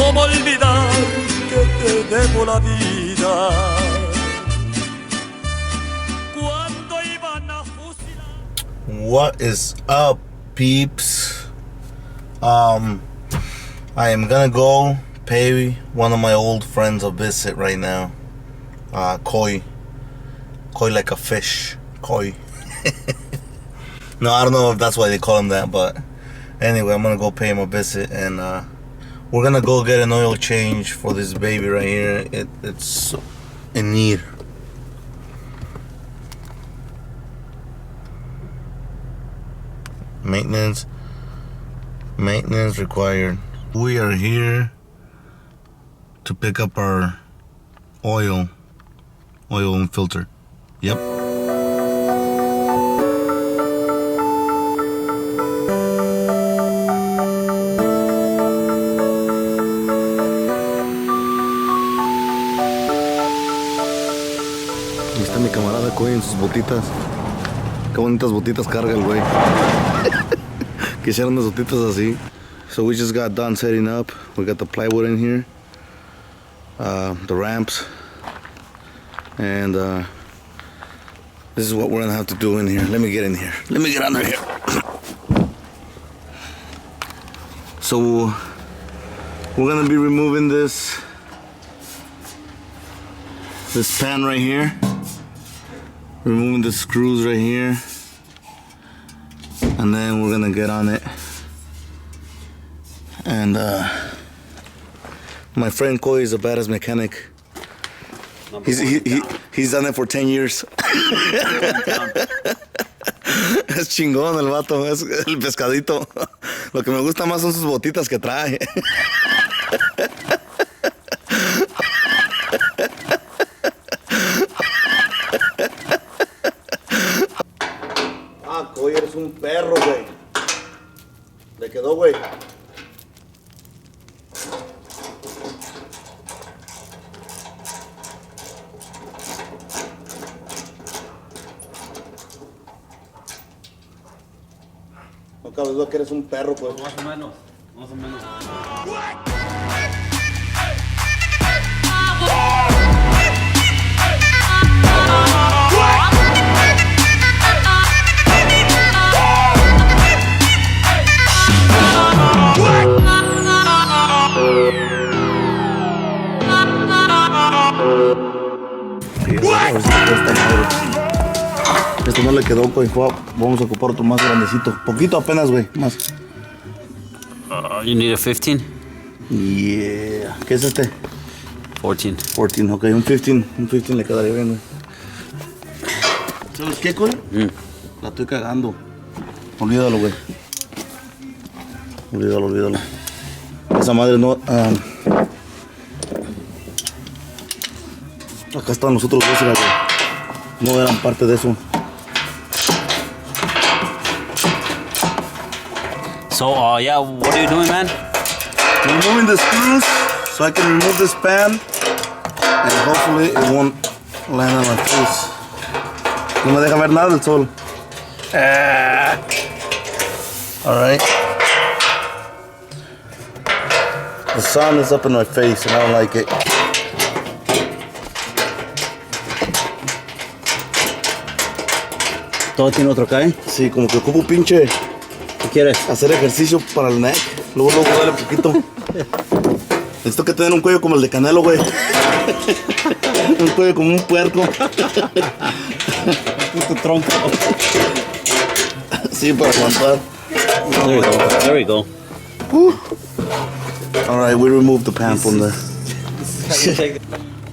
¿Cómo olvidar que te debo la vida? Cuando iban a fusilar. What is up, peeps? I am gonna go pay one of my old friends a visit right now. Koi like a fish. Koi. No, I don't know if that's why they call him that, but anyway, I'm gonna go pay him a visit, and we're gonna go get an oil change for this baby right here. It's in need. Maintenance required. We are here to pick up our oil and filter. Yep. Ahí está mi camarada Coy en sus botitas. Qué bonitas botitas carga el güey. Quisieron unas botitas así. So we just got done setting up. We got the plywood in here, the ramps, and this is what we're gonna have to do in here. Let me get in here. Let me get under here. So we're gonna be removing this pan right here, removing the screws right here, and then we're gonna get on it. And my friend Koi is a badass mechanic. He's done it for 10 years. Es chingón el vato, es el pescadito. Lo que me gusta más son sus botitas que trae. Koi, eres un perro, güey. Le quedó, güey. No cabe duda que eres un perro, pues. Más o menos. Esto no le quedó, güey. Vamos a ocupar otro más grandecito. Poquito apenas, güey. Más. You need a 15? Yeah. ¿Qué es este? 14. 14, ok. Un 15 le quedaría bien, güey. ¿Sabes qué, güey? La estoy cagando. Olvídalo, güey. Olvídalo. Esa madre no... acá están los otros dos, güey. No eran parte de eso. So, yeah, what are you doing, man? Removing the screws so I can remove this pan, and hopefully it won't land on my face. No me deja ver nada del sol. Alright. The sun is up in my face and I don't like it. ¿Todo tiene otro acá, eh? Sí, como que ocupo pinche ¿Qué quieres? hacer ejercicio para el neck. Luego duele poquito. Necesito que tengan un cuello como el de Canelo, güey. Un cuello como un puerco. Puto tronco. Sí, para aguantar. There we go. Alright, we removed the pan from there.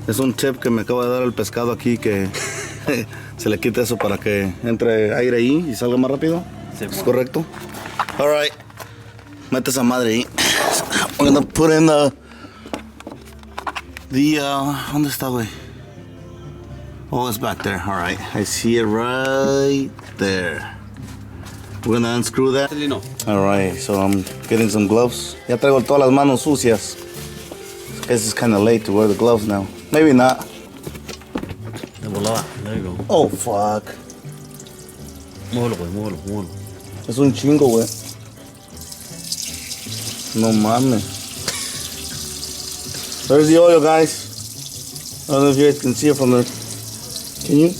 Es un tip que me acaba de dar el pescado aquí, que se le quita eso para que entre aire ahí y salga más rápido. Sí, ¿Es correcto? Alright. Mete esa madre ahí. We're gonna put in the ¿dónde está, güey? Oh, it's back there. Alright. I see it right there. We're gonna unscrew that. Lino. Alright, so I'm getting some gloves. Ya traigo todas las manos sucias. I guess it's kind of late to wear the gloves now. Maybe not. De volada. There you go. Oh, fuck. Muévelo, güey, muévelo. Es un chingo, güey. No mames. There's the oil, guys. I don't know if you guys can see it from there. Can you?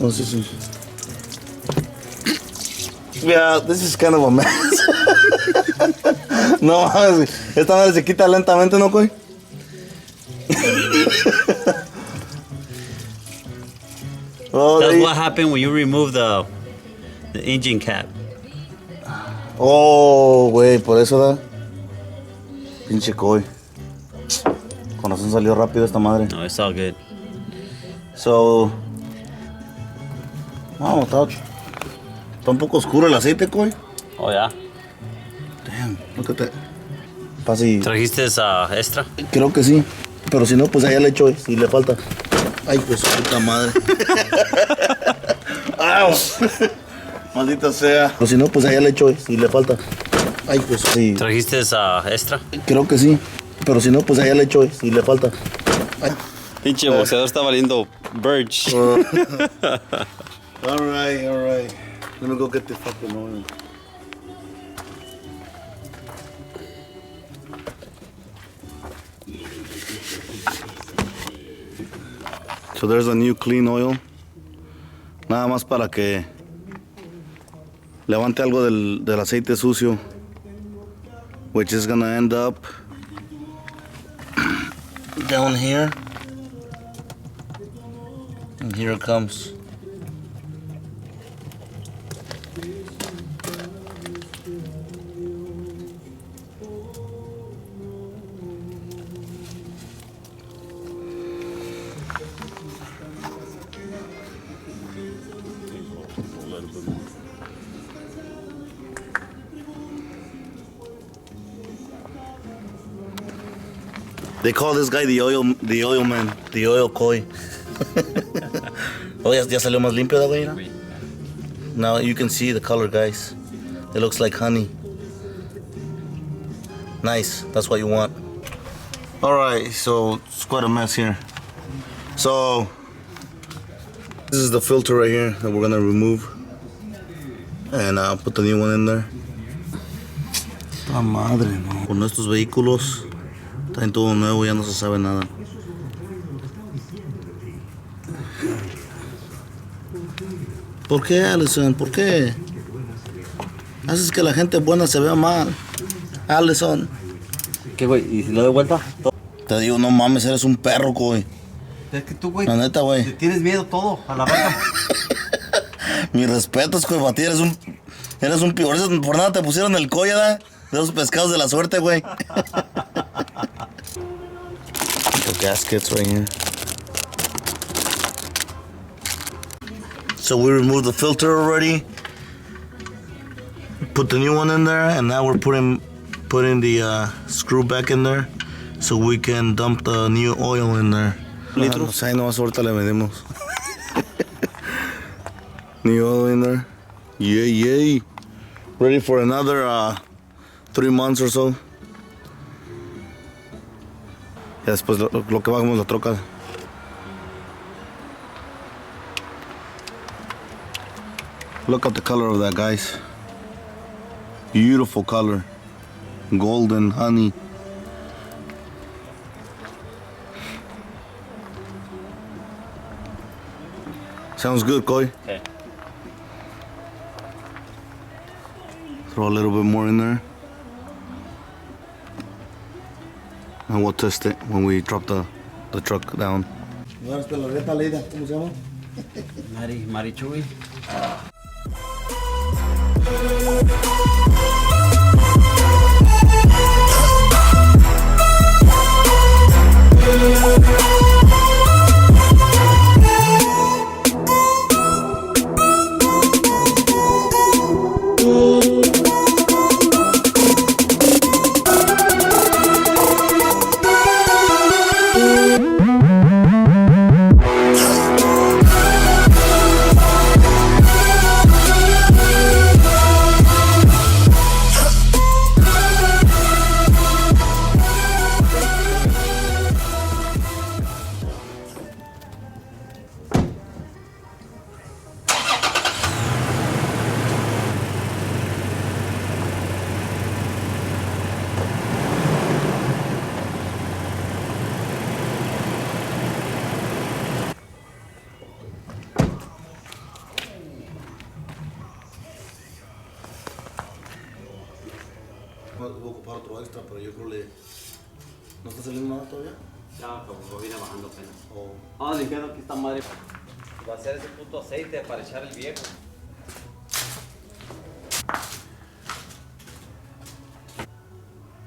Oh, sí. Yeah, this is kind of a mess. No, esta madre se quita lentamente, ¿no, Coy? Oh, That's what happened when you remove the engine cap. Oh, güey, por eso da. Pinche Coy. Con razón salió rápido esta madre. No, it's all good. So. Wow, está un poco oscuro el aceite, Coy. Oh, yeah. Damn, look at that. Pasi. ¿Trajiste extra? Creo que sí. Pero si no, pues allá le echo, si le falta. Ay, pues puta madre. ¡Au! Maldita sea. Pero si no, pues allá le echo, si le falta. Ay, pues sí. ¿Trajiste extra? Creo que sí. Pero si no, pues allá le echo, si le falta. Ay. Pinche boxeador está valiendo birch. Alright. Let me go get this fucking oil. So there's a new clean oil. Nada más para que levante algo del aceite sucio, which is gonna end up down here. And here it comes. They call this guy the oil man, the oil Coy. Oh, ya salió más limpio that way, ¿no? Now you can see the color, guys. It looks like honey. Nice, that's what you want. Alright, so it's quite a mess here. So, this is the filter right here that we're gonna remove. And I'll put the new one in there. La madre, no. Con estos vehículos, traen todo nuevo, ya no se sabe nada. ¿Por qué, Allison? ¿Por qué? Haces que la gente buena se vea mal. Allison. ¿Qué, güey? ¿Y si lo doy vuelta? Te digo, no mames, eres un perro, güey. Es que tú, güey, La neta, güey. te tienes miedo todo a la vaca. Mis respetos, güey, para ti eres un peor. Por nada te pusieron el colla, ¿da? De los pescados de la suerte, güey. The gaskets right here. So we removed the filter already. Put the new one in there, and now we're putting the screw back in there, so we can dump the new oil in there. Litros. Ahí nomás ahorita le medimos. New oil in there. Yay. Ready for another 3 months or so. Ya después lo que bajamos la troca. Look at the color of that, guys. Beautiful color. Golden honey. Sounds good, Coy. Okay. Throw a little bit more in there. And we'll test it when we drop the truck down. ¿Cómo se llama? Marichuy. Voy a ocupar otro extra, pero yo creo que no está saliendo nada todavía. Ya, como viene bajando apenas. Oh. Vamos limpiando aquí esta madre. Va a ser ese puto aceite para echar el viejo.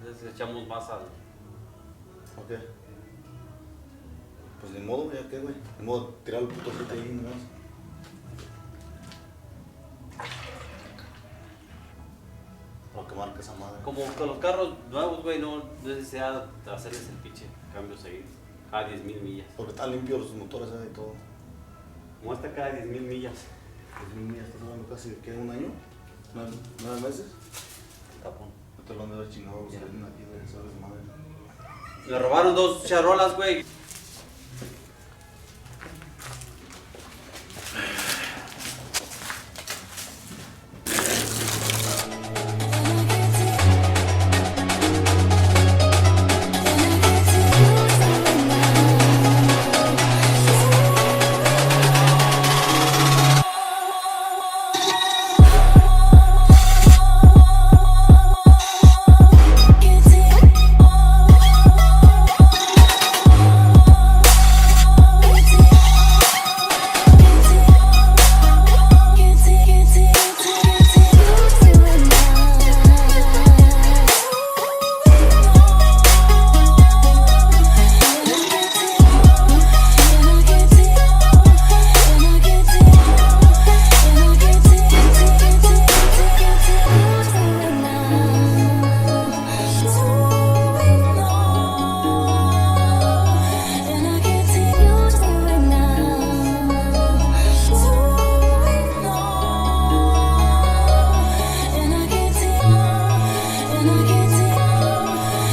Entonces echamos más al... Ok. Pues ni modo, ya que, güey. Ni modo tirar el puto aceite ahí nomás. Para que marque esa madre. Como con los carros nuevos, güey, no desea hacerles el pinche cambio seguido. Cada 10,000 millas. Porque están limpios los motores y todo. Como esta cada 10,000 millas. 10,000 millas, estás hablando casi que un año. 9 meses. Tapón. No te lo han de haber chingado los salen aquí, güey. Sabes, madre. Me robaron 2 charolas, güey.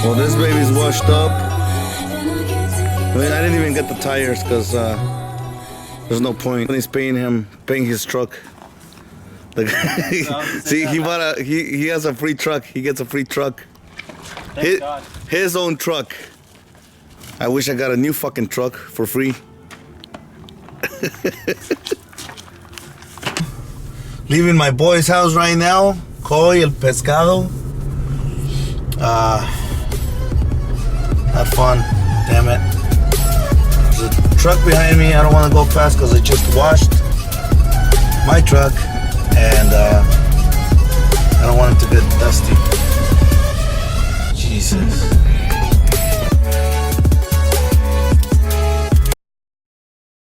Well, this baby's washed up. I mean, I didn't even get the tires because there's no point. He's paying his truck. The guy, see, he has a free truck. He gets a free truck. His own truck. I wish I got a new fucking truck for free. Leaving my boy's house right now. Coy el pescado. Had fun, damn it. There's a truck behind me. I don't want to go fast because I just washed my truck and I don't want it to get dusty. Jesus.